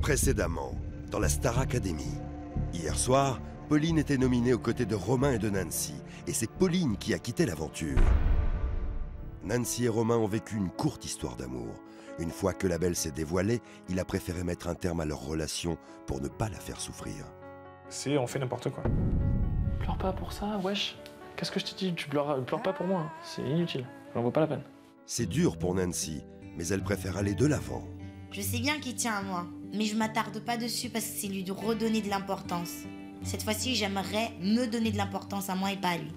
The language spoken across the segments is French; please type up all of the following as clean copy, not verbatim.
Précédemment, dans la Star Academy. Hier soir, Pauline était nominée aux côtés de Romain et de Nancy. Et c'est Pauline qui a quitté l'aventure. Nancy et Romain ont vécu une courte histoire d'amour. Une fois que la belle s'est dévoilée, il a préféré mettre un terme à leur relation pour ne pas la faire souffrir. On fait n'importe quoi. Pleure pas pour ça, wesh. Qu'est-ce que je te dis? Tu pleures pas pour moi, hein. C'est inutile. J'en vaut pas la peine. C'est dur pour Nancy, mais elle préfère aller de l'avant. Je sais bien qu'il tient à moi, mais je m'attarde pas dessus parce que c'est lui de redonner de l'importance. Cette fois-ci, j'aimerais me donner de l'importance à moi et pas à lui.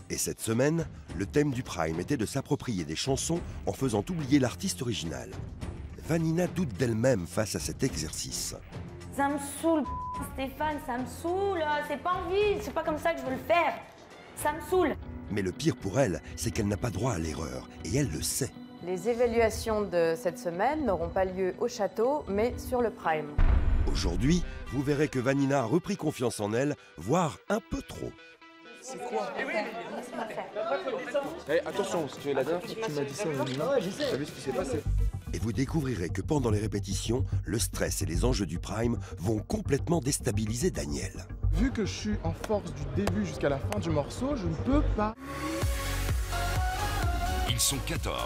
Et cette semaine, le thème du Prime était de s'approprier des chansons en faisant oublier l'artiste original. Vanina doute d'elle-même face à cet exercice. Ça me saoule, Stéphane, ça me saoule. C'est pas envie, c'est pas comme ça que je veux le faire. Ça me saoule. Mais le pire pour elle, c'est qu'elle n'a pas droit à l'erreur, et elle le sait. Les évaluations de cette semaine n'auront pas lieu au château, mais sur le Prime. Aujourd'hui, vous verrez que Vanina a repris confiance en elle, voire un peu trop. C'est quoi? Hey, attention, parce que la dernière fois que tu m'as dit ça, t'as vu ce qui s'est passé? Et vous découvrirez que pendant les répétitions, le stress et les enjeux du Prime vont complètement déstabiliser Daniel. Vu que je suis en force du début jusqu'à la fin du morceau, je ne peux pas. Ils sont 14.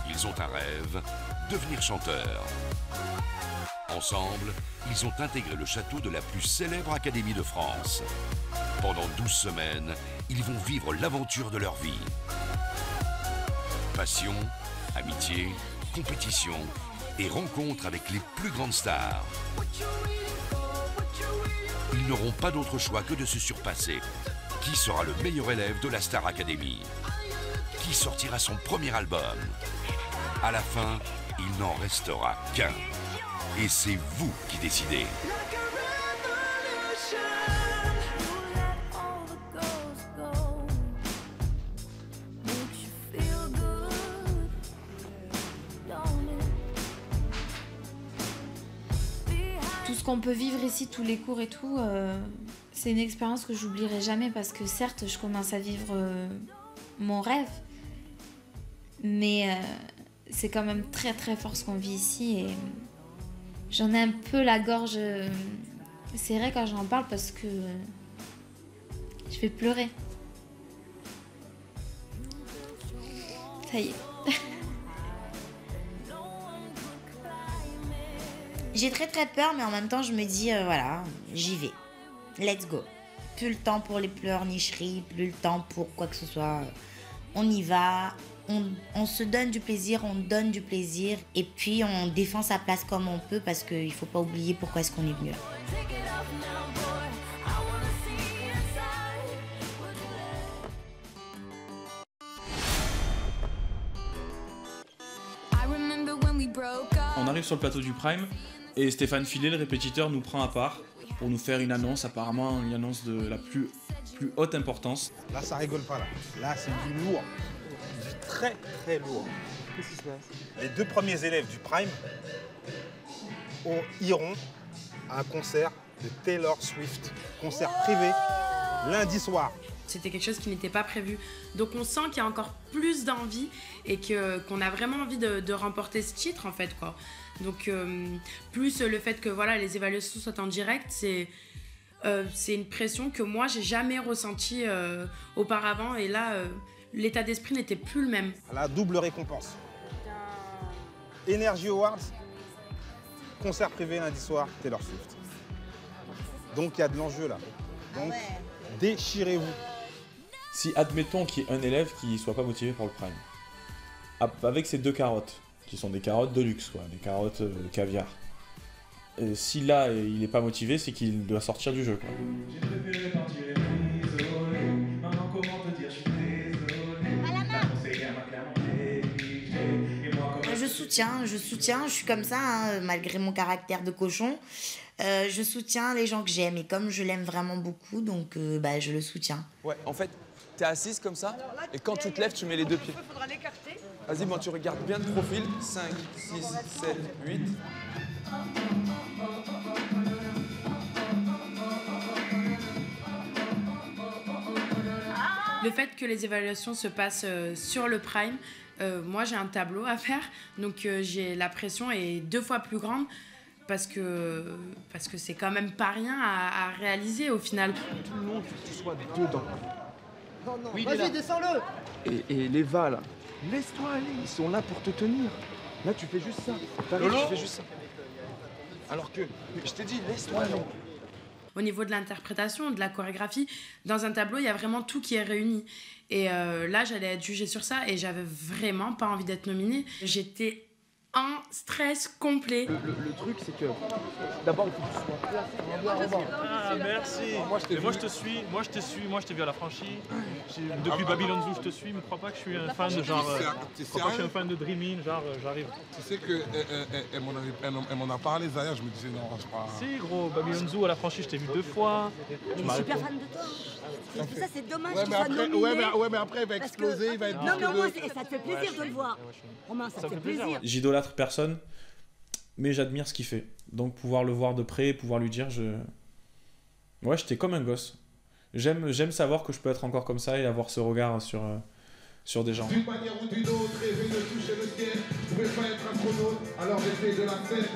Ils ont un rêve, devenir chanteur. Ensemble, ils ont intégré le château de la plus célèbre académie de France. Pendant 12 semaines, ils vont vivre l'aventure de leur vie. Passion, amitié, compétition et rencontre avec les plus grandes stars. Ils n'auront pas d'autre choix que de se surpasser. Qui sera le meilleur élève de la Star Academy? Qui sortira son premier album? À la fin, il n'en restera qu'un. Et c'est vous qui décidez. Tout ce qu'on peut vivre ici, tous les cours et tout, c'est une expérience que j'oublierai jamais parce que certes, je commence à vivre mon rêve, mais c'est quand même très très fort ce qu'on vit ici et j'en ai un peu la gorge serrée quand j'en parle parce que je vais pleurer. Ça y est. J'ai très très peur, mais en même temps, je me dis, voilà, j'y vais. Let's go. Plus le temps pour les pleurnicheries, plus le temps pour quoi que ce soit. On y va, on se donne du plaisir, on donne du plaisir. Et puis, on défend sa place comme on peut parce qu'il ne faut pas oublier pourquoi est-ce qu'on est venu là. On arrive sur le plateau du Prime et Stéphane Filet, le répétiteur, nous prend à part pour nous faire une annonce, apparemment une annonce de la plus haute importance. Là, ça rigole pas là. Là, c'est du lourd. Du très très lourd. Qu'est-ce qui se passe? Les 2 premiers élèves du Prime iront à un concert de Taylor Swift. Concert privé, lundi soir. C'était quelque chose qui n'était pas prévu. Donc on sent qu'il y a encore plus d'envie et qu'on a vraiment envie de remporter ce titre en fait, quoi. Donc plus le fait que voilà, les évaluations soient en direct, c'est une pression que moi j'ai jamais ressentie auparavant et là l'état d'esprit n'était plus le même. La double récompense. Energy Awards, concert privé lundi soir, Taylor Swift. Donc il y a de l'enjeu là. Donc déchirez-vous. Si admettons qu'il y ait un élève qui ne soit pas motivé pour le Prime, avec ces 2 carottes, qui sont des carottes de luxe, quoi, des carottes caviar, et si là il n'est pas motivé, c'est qu'il doit sortir du jeu, quoi. Je soutiens, je suis comme ça, hein, malgré mon caractère de cochon. Je soutiens les gens que j'aime et comme je l'aime vraiment beaucoup, donc je le soutiens. Ouais, en fait, t'es assise comme ça et quand tu te lèves, tu mets les 2 pieds. Vas-y, bon, tu regardes bien le profil. 5, 6, 7, 8. Le fait que les évaluations se passent sur le Prime, moi j'ai un tableau à faire, donc j'ai la pression est 2 fois plus grande parce que c'est quand même pas rien à réaliser au final. Tout le monde, que tu sois dedans. Non, non, Oui, vas-y, descends-le. Et l'Eva, là, laisse-toi aller, ils sont là pour te tenir. Là, tu fais juste ça. T'arrives, tu fais juste ça. Alors que, je t'ai dit, laisse-toi aller. Au niveau de l'interprétation, de la chorégraphie, dans un tableau, il y a vraiment tout qui est réuni. Et là, j'allais être jugée sur ça et j'avais vraiment pas envie d'être nominée. J'étais en stress complet. Le truc, c'est que d'abord, il faut que tu sois placé. Ah, merci. Moi, je te suis. Moi, je t'ai vu à la franchie. Depuis Babylon Zoo, je te suis. Ne crois pas que je suis un fan de genre. Je crois pas que je suis un fan de Dreaming, genre, j'arrive. Tu sais qu'elle m'en a parlé, Zaya, je me disais non, c'est pas. Si, gros, Babylon Zoo à la franchie, je t'ai vu 2 fois. Je suis super fan de toi. C'est pour ça, c'est dommage Ouais, qu'il soit nominé. ouais, mais après, il va exploser, il va être. Non, mais au moins, ça te fait plaisir de le voir. Romain, ça te fait plaisir. J'idolâtre personne, mais j'admire ce qu'il fait. Donc pouvoir le voir de près, pouvoir lui dire, ouais, j'étais comme un gosse. J'aime savoir que je peux être encore comme ça et avoir ce regard sur des gens. D'une manière ou d'une autre, rêver de toucher le ciel. Je pouvais pas être astronaute, alors j'ai fait de la fête.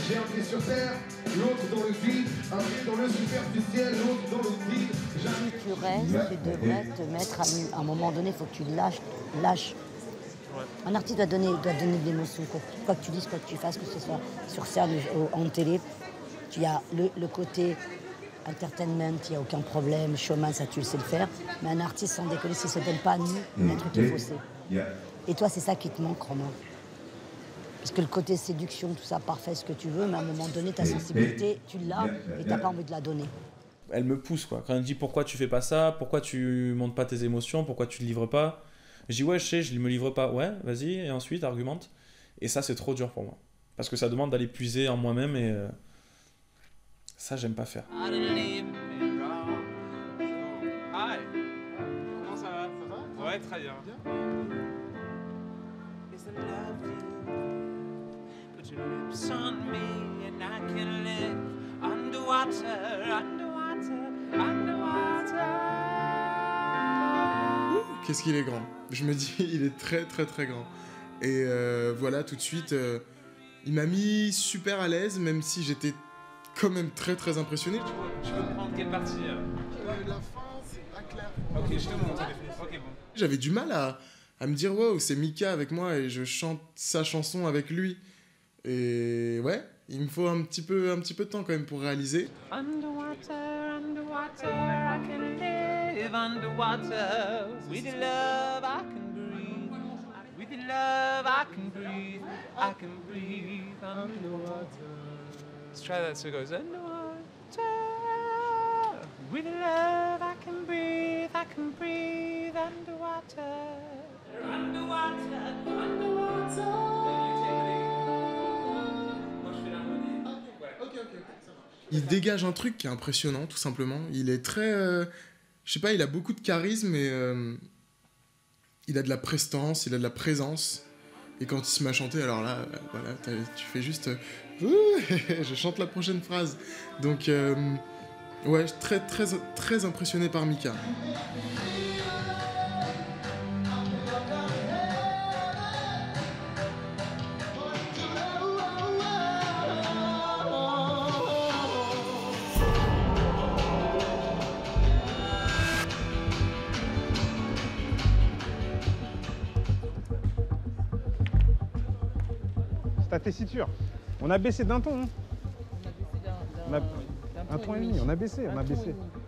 J'ai un pied sur terre, l'autre dans le vide, un pied dans le superficiel, l'autre dans le vide. Si tu restes, tu devrais te mettre à un moment donné, il faut que tu lâches. Un artiste doit donner de l'émotion, quoi que tu dises, quoi que tu fasses, que ce soit sur scène ou en télé. Tu as le côté entertainment, il n'y a aucun problème, showman, ça tu le sais le faire. Mais un artiste, sans déconner, s'il ne se donne pas à nous, il y a un truc qui est faussé. Et toi, c'est ça qui te manque, Romain. Parce que le côté séduction, tout ça, parfait, ce que tu veux, mais à un moment donné, ta sensibilité, tu l'as et tu n'as pas envie de la donner. Elle me pousse, quoi. Quand elle me dit pourquoi tu fais pas ça, pourquoi tu montres pas tes émotions, pourquoi tu te livres pas. Je dis ouais, je sais, je me livre pas. Ouais, vas-y, et ensuite, argumente. Et ça, c'est trop dur pour moi. Parce que ça demande d'aller puiser en moi-même et ça, j'aime pas faire. Hi. Comment ça va? Ouais, très bien. Qu'est-ce qu'il est grand. Je me dis, il est très très très grand. Et voilà, tout de suite, il m'a mis super à l'aise, même si j'étais quand même très très impressionné. Tu veux prendre quelle partie? La fin, c'est pas clair. Ok, je te montre. Ok, bon. J'avais du mal à me dire, wow, c'est Mika avec moi et je chante sa chanson avec lui. Et ouais, il me faut un petit peu de temps quand même pour réaliser. Underwater, I can live underwater. With your love, I can breathe. With your love, I can breathe. I can breathe underwater. Let's try that so it goes underwater. With your love, I can breathe. I can breathe underwater. Underwater, underwater. Il dégage un truc qui est impressionnant, tout simplement. Il est très... je sais pas, il a beaucoup de charisme et il a de la prestance, il a de la présence. Et quand il se met à chanter, alors là, voilà, tu fais juste... je chante la prochaine phrase. Donc, ouais, très, très, très impressionné par Mika. Ta tessiture. On a baissé d'un ton. Hein. Un ton et demi. On a baissé.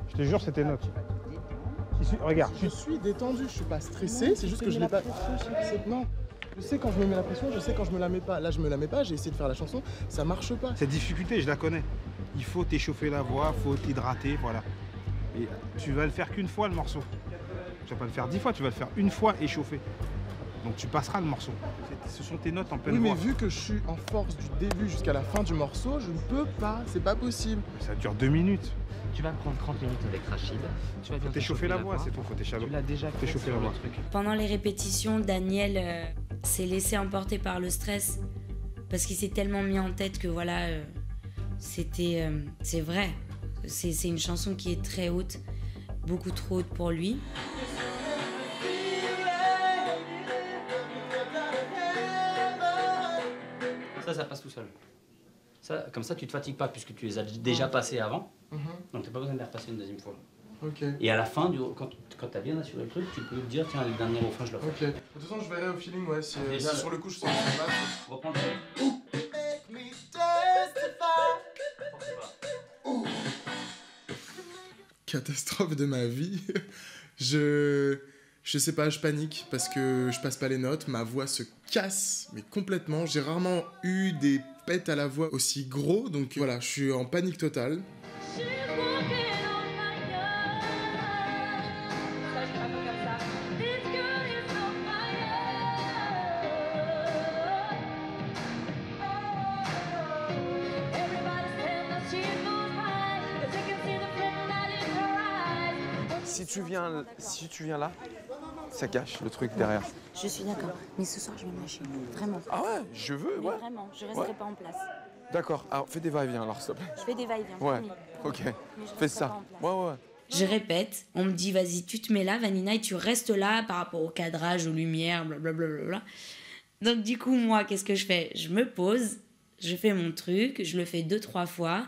Je te jure, c'était notre. Regarde. Je suis détendu, je suis pas stressé, c'est juste que je l'ai pas. Non. Je sais quand je me mets la pression, je sais quand je me la mets pas. Là, je me la mets pas, j'ai essayé de faire la chanson, ça marche pas. Cette difficulté, je la connais. Il faut t'échauffer la voix, faut t'hydrater, voilà. Et tu vas le faire qu'une fois le morceau. Tu vas pas le faire 10 fois, tu vas le faire une fois échauffé. Donc tu passeras le morceau. Ce sont tes notes en pleine voix. Oui, mais vu que je suis en force du début jusqu'à la fin du morceau, je ne peux pas, c'est pas possible. Ça dure 2 minutes. Tu vas prendre 30 minutes avec Rachid. Tu vas faut t'échauffer la voix, c'est tout, faut t'échauffer. Tu l'as déjà t'échauffer la voix. Pendant les répétitions, Daniel s'est laissé emporter par le stress parce qu'il s'est tellement mis en tête que voilà, c'est vrai. C'est une chanson qui est très haute, beaucoup trop haute pour lui. après, ça passe tout seul. Ça, comme ça, tu te fatigues pas puisque tu les as déjà passés avant. Donc, tu n'as pas besoin de les repasser une deuxième fois. Ok. Et à la fin, quand tu as bien assuré le truc, tu peux te dire, tiens, le dernier refrain, je le fais. Ok. De toute façon, je verrai au feeling, ouais, si, Déjà, si sur le coup je sens que ça passe. Reprends le Catastrophe de ma vie. Je sais pas, je panique parce que je passe pas les notes, ma voix se casse, mais complètement. J'ai rarement eu des pètes à la voix aussi gros, donc voilà, je suis en panique totale. Si tu viens là, ça cache le truc derrière. Je suis d'accord, mais ce soir je vais me lâcher, vraiment. Ah ouais, je veux, Mais ouais. vraiment, je resterai pas en place. D'accord, alors fais des va-et-vient alors, s'il te plaît. Je fais des va-et-vient, Ouais, promis. ok. Mais je Fais resterai ça. pas en place. Ouais. Je répète, on me dit vas-y, tu te mets là, Vanina, et tu restes là par rapport au cadrage, aux lumières, blablabla. Donc du coup, moi, qu'est-ce que je fais? Je me pose, je fais mon truc, je le fais 2-3 fois.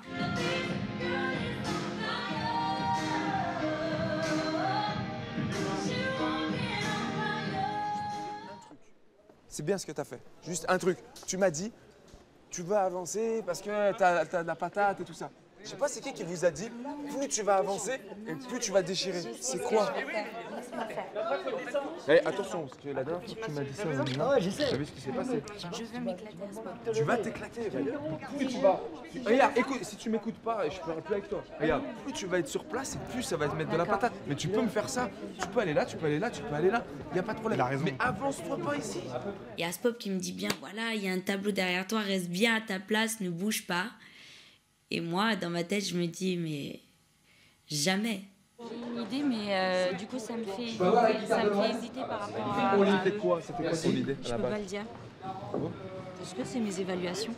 C'est bien ce que t'as fait. Juste un truc. Tu m'as dit, tu vas avancer parce que t'as de la patate et tout ça. Je sais pas c'est qui vous a dit, plus tu vas avancer et plus tu vas déchirer. C'est quoi? Eh, attention, parce que la dernière fois que tu m'as dit ça, t'as vu ce qui s'est passé? Je veux m'éclater à ce moment. Tu vas t'éclater, plus tu vas. Regarde, écoute, si tu m'écoutes pas, je parle plus avec toi. Regarde, plus tu vas être sur place et plus ça va te mettre de la patate. Mais tu peux me faire ça. Tu peux aller là, tu peux aller là, tu peux aller là. Y a pas de problème. Mais avance-toi pas ici. Il y a Spop qui me dit bien, voilà, il y a un tableau derrière toi, reste bien à ta place, ne bouge pas. Et moi, dans ma tête, je me dis, mais jamais. J'ai une idée, mais du coup, ça me fait hésiter par rapport à... Ton idée quoi? C'était quoi ton idée à Je la peux base? pas le dire. Bon. Parce que c'est mes évaluations.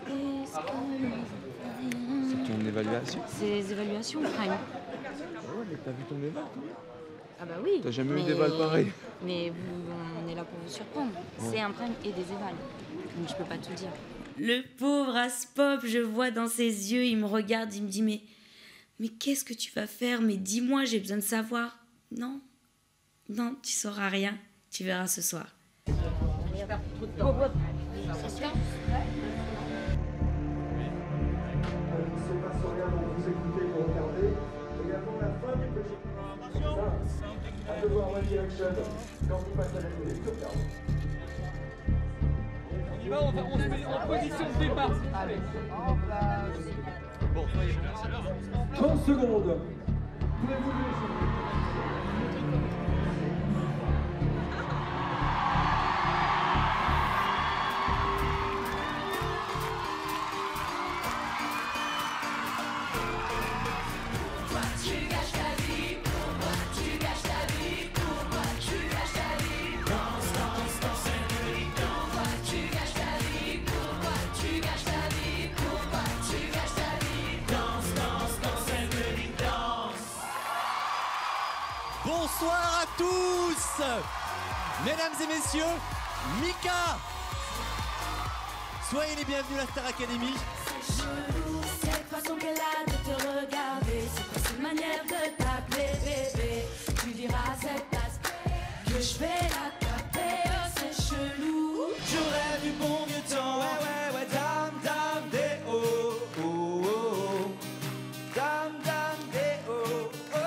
C'est ton évaluation? C'est les évaluations, Prime. Ouais, mais t'as vu ton éval, toi? Ah bah oui. T'as jamais eu d'éval pareil? Mais on est là pour vous surprendre. Ouais. C'est un Prime et des évals. Donc je peux pas tout dire. Le pauvre Aspop, je vois dans ses yeux, il me regarde, il me dit, mais qu'est-ce que tu vas faire? Mais dis-moi, j'ai besoin de savoir. Non, tu sauras rien, tu verras ce soir. On y va, on se met en position de départ. Allez. Bon, soyez bons. 30 secondes. Bonsoir à tous, mesdames et messieurs, Mika. Soyez les bienvenus à la Star Academy. Cette façon qu'elle a de te regarder, c'est pas cette manière de t'appeler bébé. Tu diras à cette place que je vais la taper, oh, c'est chelou. J'aurais du bon vieux temps, ouais, dam dam des oh, oh, oh. Dam dam des oh, oh, oh.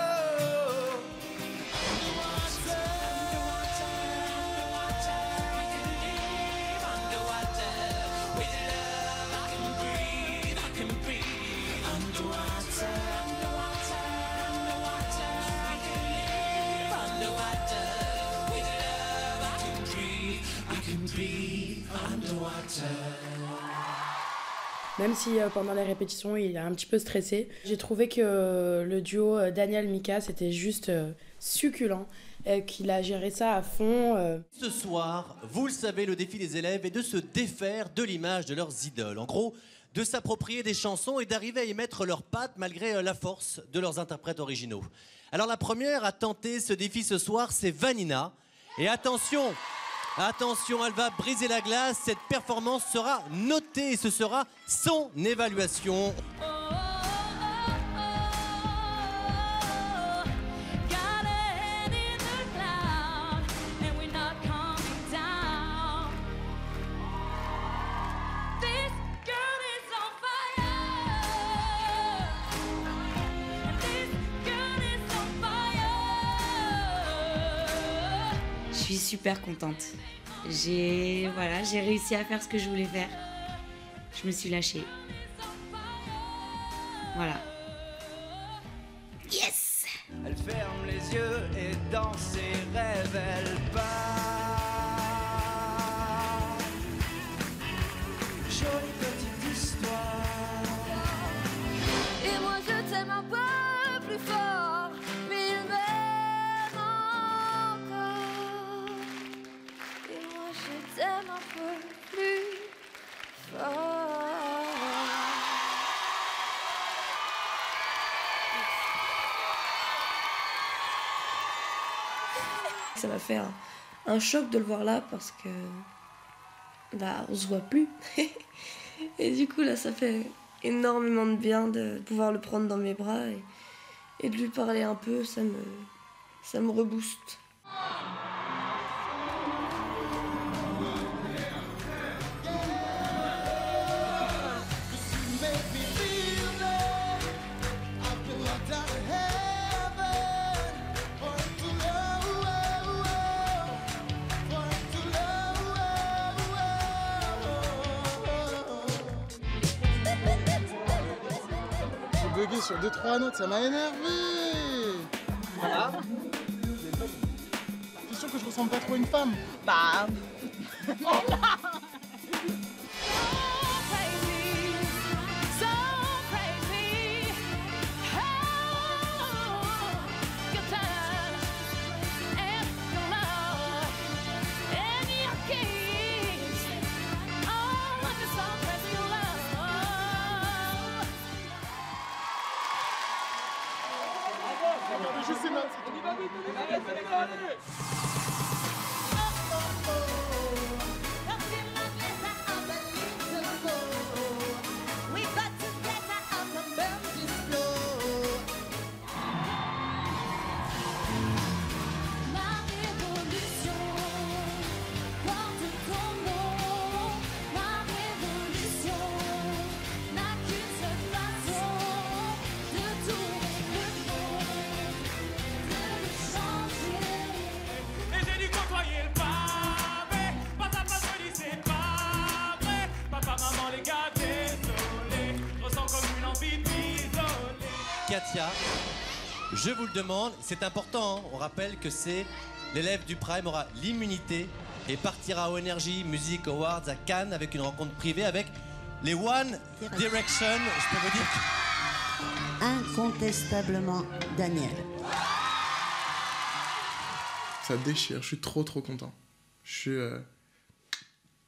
Même si pendant les répétitions il est un petit peu stressé, j'ai trouvé que le duo Daniel-Mika c'était juste succulent, qu'il a géré ça à fond. Ce soir, vous le savez, le défi des élèves est de se défaire de l'image de leurs idoles. En gros, de s'approprier des chansons et d'arriver à y mettre leurs pattes malgré la force de leurs interprètes originaux. Alors la première à tenter ce défi ce soir, c'est Vanina. Et attention, Attention, elle va briser la glace. Cette performance sera notée et ce sera son évaluation. Je suis super contente. J'ai réussi à faire ce que je voulais faire. Je me suis lâchée. Voilà. Yes! Elle ferme les yeux et dans ses rêves elle part. Jolie petite histoire. Et moi je t'aime un peu plus fort, mais il m'aime encore. Et moi je t'aime un peu plus fort. Ça m'a fait un choc de le voir là parce que on se voit plus. Et du coup là ça fait énormément de bien de pouvoir le prendre dans mes bras et de lui parler un peu, ça me rebooste. Bugué sur 2-3 notes, ça m'a énervé. Voilà. T'es sûr que je ressemble pas trop à une femme? Bah. Regardez juste ces notes. Katia, je vous le demande, c'est important, hein. On rappelle que c'est l'élève du Prime aura l'immunité et partira au Energy Music Awards à Cannes avec une rencontre privée avec les One Direction. Je peux vous dire incontestablement Daniel. Ça déchire, je suis trop content. Je suis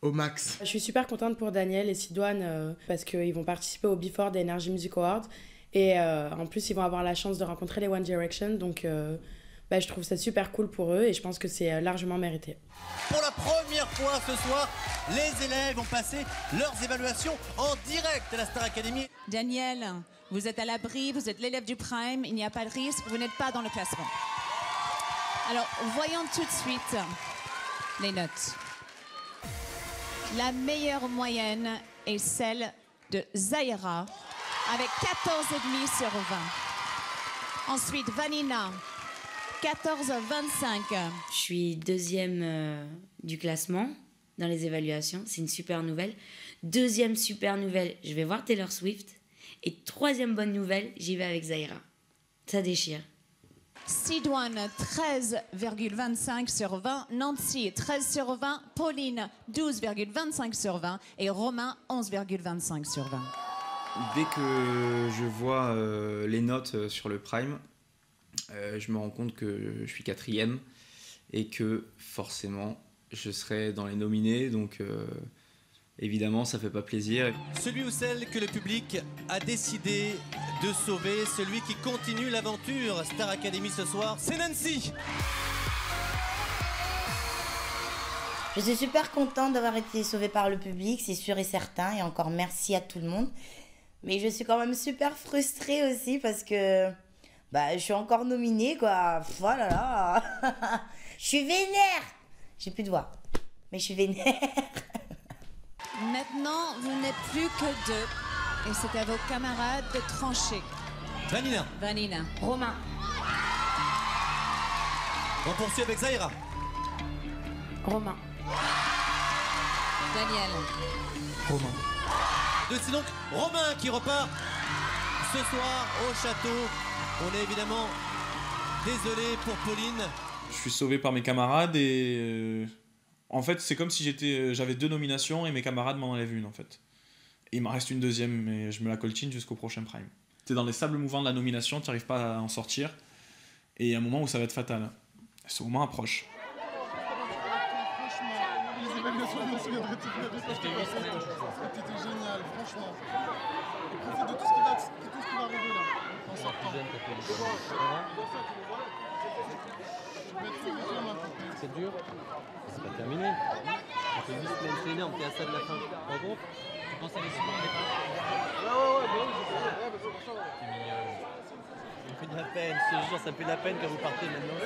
au max. Je suis super contente pour Daniel et Sidoine parce qu'ils vont participer au Before des Energy Music Awards. Et en plus, ils vont avoir la chance de rencontrer les One Direction. Donc, je trouve ça super cool pour eux et je pense que c'est largement mérité. Pour la première fois ce soir, les élèves ont passé leurs évaluations en direct à la Star Academy. Daniel, vous êtes à l'abri, vous êtes l'élève du Prime, il n'y a pas de risque, vous n'êtes pas dans le classement. Alors, voyons tout de suite les notes. La meilleure moyenne est celle de Zahira, avec 14,5 sur 20. Ensuite, Vanina, 14,25. Je suis deuxième du classement dans les évaluations. C'est une super nouvelle. Deuxième super nouvelle, je vais voir Taylor Swift. Et troisième bonne nouvelle, j'y vais avec Zahira. Ça déchire. Sidoine, 13,25 sur 20. Nancy, 13 sur 20. Pauline, 12,25 sur 20. Et Romain, 11,25 sur 20. Dès que je vois les notes sur le Prime, je me rends compte que je suis 4e et que forcément je serai dans les nominés, donc évidemment ça fait pas plaisir. Celui ou celle que le public a décidé de sauver, celui qui continue l'aventure Star Academy ce soir, c'est Nancy. Je suis super contente d'avoir été sauvée par le public, c'est sûr et certain, et encore merci à tout le monde. Mais je suis quand même super frustrée aussi parce que je suis encore nominée, quoi. Voilà, là. Je suis vénère. J'ai plus de voix, mais je suis vénère. Maintenant, vous n'êtes plus que deux. Et c'est à vos camarades de trancher. Vanina. Vanina. Romain. On poursuit avec Zaira. Romain. Daniel. Romain. C'est donc Romain qui repart ce soir au château. On est évidemment désolé pour Pauline. Je suis sauvé par mes camarades et en fait c'est comme si j'avais 2 nominations et mes camarades m'en enlèvent une en fait. Et il m'en reste une deuxième mais je me la coltine jusqu'au prochain prime. T'es dans les sables mouvants de la nomination, t'arrives pas à en sortir et il y a un moment où ça va être fatal. Ce moment approche. C'était génial, franchement. Et profite de tout ce qui va arriver là, en sortant. C'est dur, c'est pas terminé. Ça fait 8 semaines, c'est énorme, t'es à ça de la fin. Tu te rends compte? Tu penses à les suivre au départ? Ça me fait de la peine, je te jure, ça me fait de la peine quand vous partez maintenant.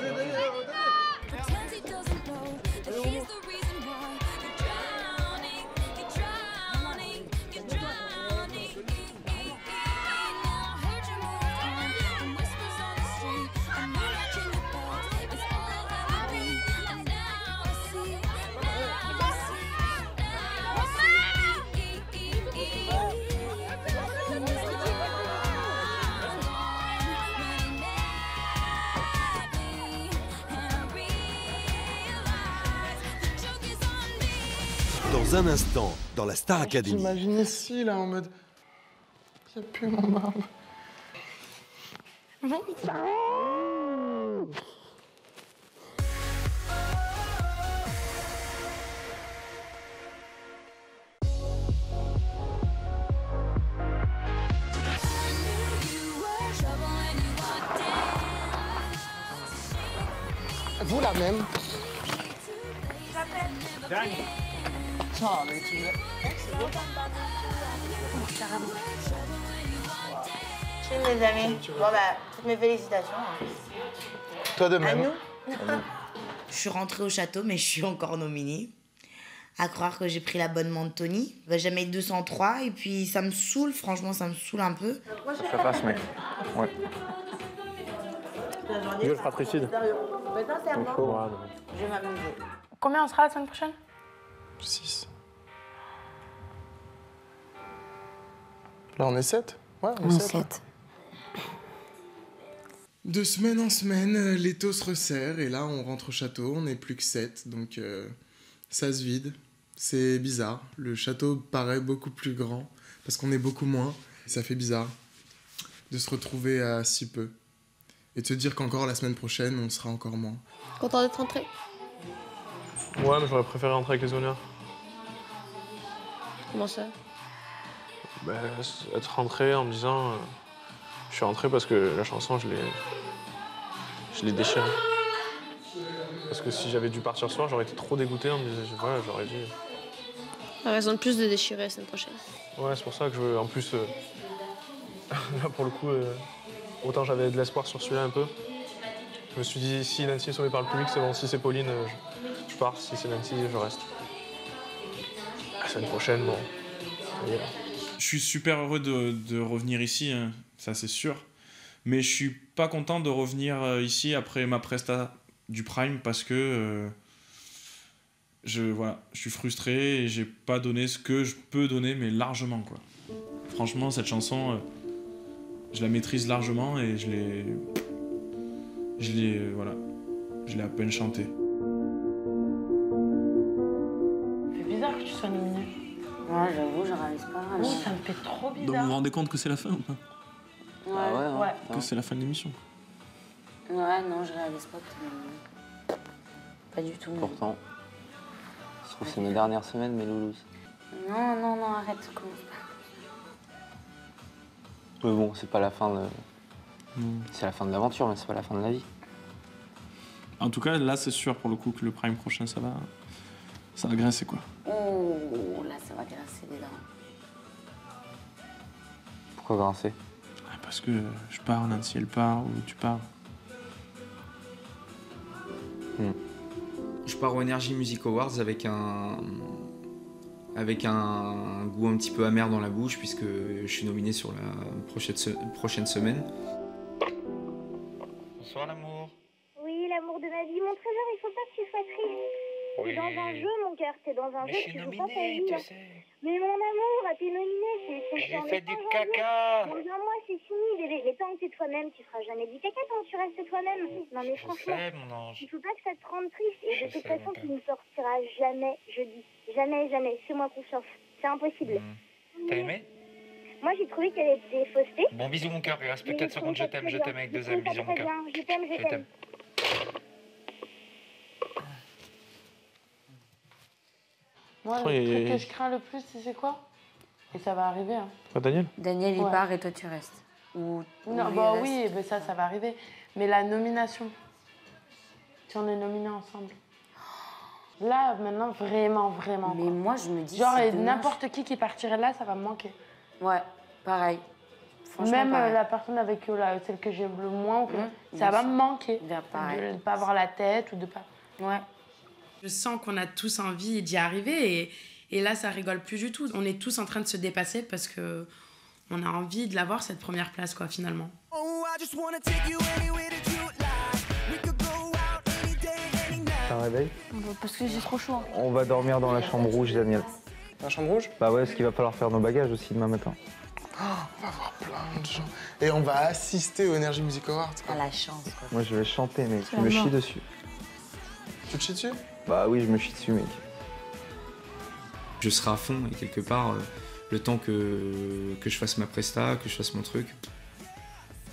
Dans un instant, dans la Star Academy. J'imagine ici, là, en mode... Il n'y a plus mon barbe. Vous, la même. Oh, mais tu veux... C'est beau. Salut les amis. Bon toutes mes félicitations. Toi de même. À nous. Je suis rentrée au château, mais je suis encore nominée. À croire que j'ai pris l'abonnement de Tony. Jamais 203 et puis ça me saoule, franchement ça me saoule un peu. Ça passe mec. Ouais. Vieux le fratricide. Sincèrement, je vais m'amuser. Combien on sera la semaine prochaine? 6. Là, on est 7. Ouais, on est 7. De semaine en semaine, l'étau se resserre et là, on rentre au château. On n'est plus que 7, donc ça se vide. C'est bizarre. Le château paraît beaucoup plus grand parce qu'on est beaucoup moins. Ça fait bizarre de se retrouver à si peu et de se dire qu'encore la semaine prochaine, on sera encore moins. Content d'être rentré? Ouais, mais j'aurais préféré rentrer avec les honneurs. Comment ça? Être rentré en me disant je suis rentré parce que la chanson je l'ai déchirée. Parce que si j'avais dû partir ce soir, j'aurais été trop dégoûté en me disant voilà, j'aurais dû. Raison de plus de déchirer la semaine prochaine. Ouais, c'est pour ça que en plus là pour le coup autant j'avais de l'espoir sur celui-là un peu. Je me suis dit si Nancy est sauvée par le public, c'est bon, si c'est Pauline, je pars, si c'est Nancy, je reste. La semaine prochaine, bon, ça y est là. Je suis super heureux de revenir ici, hein, ça c'est sûr. Mais je suis pas content de revenir ici après ma presta du Prime parce que je suis frustré et j'ai pas donné ce que je peux donner, mais largement quoi. Franchement, cette chanson, je la maîtrise largement et je l'ai à peine chantée. C'est bizarre que tu sois nominée. Ouais, j'avoue, je réalise pas. Oui, ça me fait trop bizarre. Donc vous vous rendez compte que c'est la fin ou pas? Ouais. Que c'est la fin de l'émission. Ouais, non, je réalise pas que t'es nominée. Pas du tout. Pourtant, je trouve que c'est mes dernières semaines, mes loulous. Non, arrête, commence pas. Mais bon, c'est pas la fin de... C'est la fin de l'aventure, mais c'est pas la fin de la vie. En tout cas, là, c'est sûr pour le coup que le Prime prochain, ça va Ça va grincer quoi. Oh, là, ça va grincer les dents. Pourquoi grincer? Parce que je pars, Nancy elle part, ou tu pars. Je pars aux Energy Music Awards avec un goût un petit peu amer dans la bouche puisque je suis nominé sur la prochaine semaine. Bonsoir l'amour. Oui, l'amour de ma vie. Mon trésor, il faut pas que tu sois triste. Oui. T'es dans un jeu, mon cœur. T'es dans un Mais jeu. je suis Tu joues nominé, pas ta vie. tu hein. sais. Mais mon amour, t'es nominé. J'ai fait du caca. Dans un mois, c'est fini, bébé. Mais tant que t'es toi-même, tu feras jamais du caca tant que tu restes toi-même. Non, mais franchement, sais, mon ange. il faut pas que ça te rende triste. Et de Je toute sais, façon, mon tu ne sortiras jamais, je dis. Jamais, jamais. Fais-moi confiance. C'est impossible. T'as aimé? Moi, j'ai trouvé qu'il y avait des faussetés. Bon, bisous mon cœur, il reste plus Mais 4 j'ai secondes, trouvé je ça t'aime très bien. avec J'ai deux trouvé ailes, ça bisous mon très cœur. bien. Je t'aime, je t'aime. Moi, Oh, le et- truc que je crains le plus, c'est quoi? Et ça va arriver. Hein. Pas Daniel? Daniel, il Ouais. part et toi, tu restes. Ou Non, lui, bah il oui, reste. mais ça va arriver. Mais la nomination, si on est nominés ensemble. Là, maintenant, vraiment, vraiment. Mais moi, je me dis. Genre, c'est et dommage. n'importe qui partirait là, ça va me manquer. Ouais, pareil. Franchement, Même pareil. la personne avec celle que j'aime le moins, ça bien va sûr. me manquer. pareil. De ne pas avoir la tête ou de pas. Ouais. Je sens qu'on a tous envie d'y arriver et là, ça rigole plus du tout. On est tous en train de se dépasser parce que on a envie de l'avoir, cette première place, quoi, finalement. T'as un réveil? Parce que j'ai trop chaud. On va dormir dans la chambre rouge, Daniel. La chambre rouge? Bah ouais, parce qu'il va falloir faire nos bagages aussi demain matin. On va voir plein de gens. Et on va assister aux Energy Music Awards. À la chance, quoi. Moi je vais chanter, mec. C'est Je me la mort. chie dessus. Tu te chies dessus? Bah oui, je me chie dessus, mec. Je serai à fond et quelque part, le temps que je fasse ma presta, que je fasse mon truc,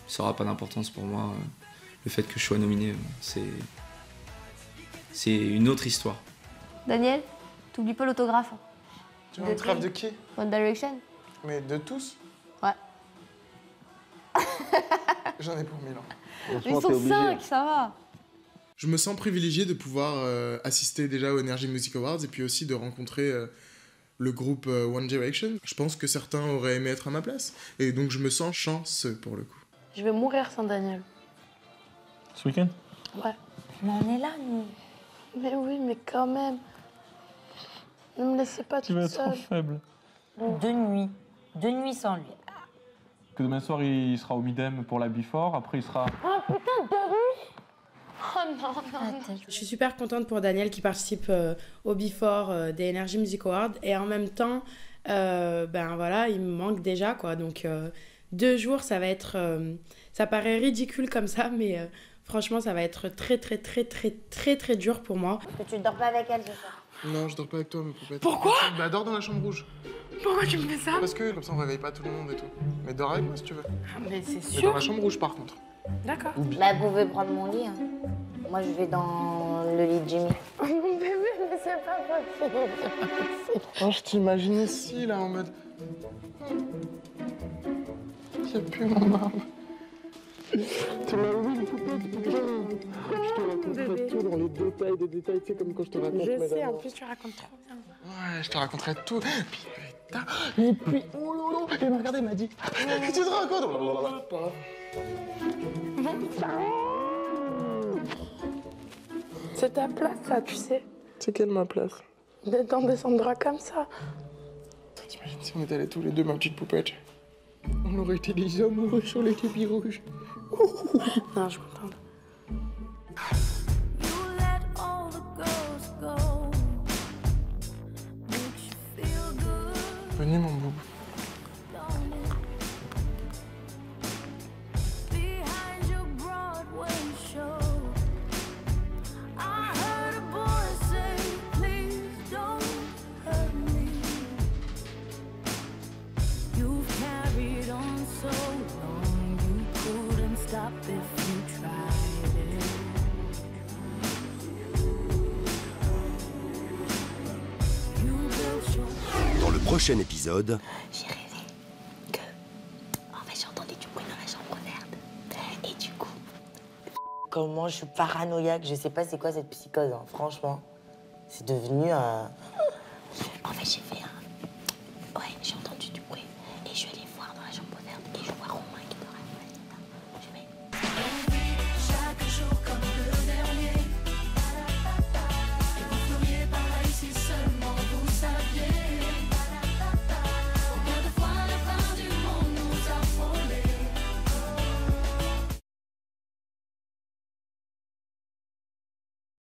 ça n'aura pas d'importance pour moi. Le fait que je sois nominé, c'est une autre histoire. Daniel, t'oublies pas l'autographe. Tu veux un autographe de qui? One Direction. Mais de tous? Ouais. J'en ai pour 1000 ans. Ils sont 5, ça va. Je me sens privilégié de pouvoir assister déjà aux Energy Music Awards et puis aussi de rencontrer le groupe One Direction. Je pense que certains auraient aimé être à ma place. Et donc je me sens chanceux pour le coup. Je vais mourir sans Daniel. Ce week-end? Ouais. Mais on est là, nous. Mais oui, mais quand même. Ne me laissez pas Tu vas toute être trop seule. faible. 2 nuits. 2 nuits sans lui. Que demain soir il sera au Midem pour la Before, après il sera. Oh putain, 2 nuits. Oh non, non, non. Je suis super contente pour Daniel qui participe au Before des Energy Music Awards et en même temps, ben voilà, il me manque déjà, quoi. Donc 2 jours, ça va être, ça paraît ridicule comme ça, mais franchement, ça va être très très très très très très dur pour moi. Parce que tu ne dors pas avec elle ce soir. Non, je dors pas avec toi, mes poupettes. Pourquoi? Bah, dors dans la chambre rouge. Pourquoi tu me fais ça? Parce que comme ça on réveille pas tout le monde et tout. Mais dors avec moi si tu veux. Mais c'est Mais sûr. dans la chambre rouge par contre. D'accord. Bah, vous pouvez prendre mon lit. Hein. Moi, je vais dans le lit de Jimmy. Oh mon bébé, mais c'est pas possible. Oh, je t'imagine ici là en mode. Y'a plus mon arbre. Tu m'as oublié une poupette, putain. Je te raconterai tout dans les détails des détails, tu sais, comme quand je te raconte mes Je sais, en amours. plus tu racontes trop bien. Ouais, je te raconterai tout. Puis putain, et puis, oh lolo, il m'a regardé, il m'a dit, tu te racontes. C'est ta place, ça, tu sais. C'est quelle ma place? D'être en descendra comme ça. T'imagines si on était allés tous les deux, ma petite poupette? On aurait été des amoureux sur les tapis rouges. Non, je suis contente. Venez mon boubou. Dans le prochain épisode, J'ai rêvé que. En fait, j'ai entendu du bruit dans la chambre verte. Et du coup. Comment je suis paranoïaque, je sais pas c'est quoi cette psychose, hein. Franchement. C'est devenu